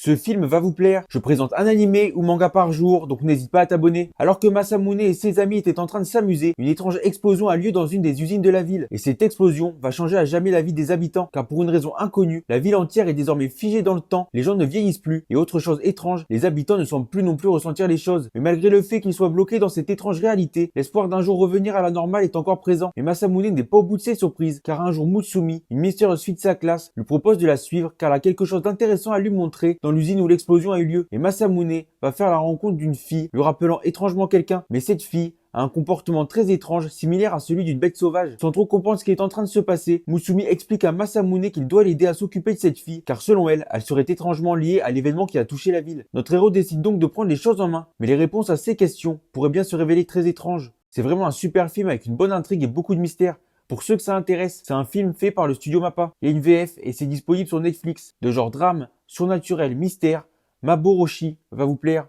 Ce film va vous plaire. Je présente un animé ou manga par jour, donc n'hésite pas à t'abonner. Alors que Masamune et ses amis étaient en train de s'amuser, une étrange explosion a lieu dans une des usines de la ville. Et cette explosion va changer à jamais la vie des habitants, car pour une raison inconnue, la ville entière est désormais figée dans le temps, les gens ne vieillissent plus, et autre chose étrange, les habitants ne semblent plus non plus ressentir les choses. Mais malgré le fait qu'ils soient bloqués dans cette étrange réalité, l'espoir d'un jour revenir à la normale est encore présent. Et Masamune n'est pas au bout de ses surprises, car un jour Mutsumi, une mystérieuse fille de sa classe, lui propose de la suivre, car elle a quelque chose d'intéressant à lui montrer dans l'usine où l'explosion a eu lieu. Et Masamune va faire la rencontre d'une fille, lui rappelant étrangement quelqu'un, mais cette fille a un comportement très étrange, similaire à celui d'une bête sauvage. Sans trop comprendre ce qui est en train de se passer, Mutsumi explique à Masamune qu'il doit l'aider à s'occuper de cette fille, car selon elle, elle serait étrangement liée à l'événement qui a touché la ville. Notre héros décide donc de prendre les choses en main, mais les réponses à ces questions pourraient bien se révéler très étranges. C'est vraiment un super film avec une bonne intrigue et beaucoup de mystère. Pour ceux que ça intéresse, c'est un film fait par le studio Mappa. Il y a une VF et c'est disponible sur Netflix, de genre drame, surnaturel, mystère. Maboroshi va vous plaire.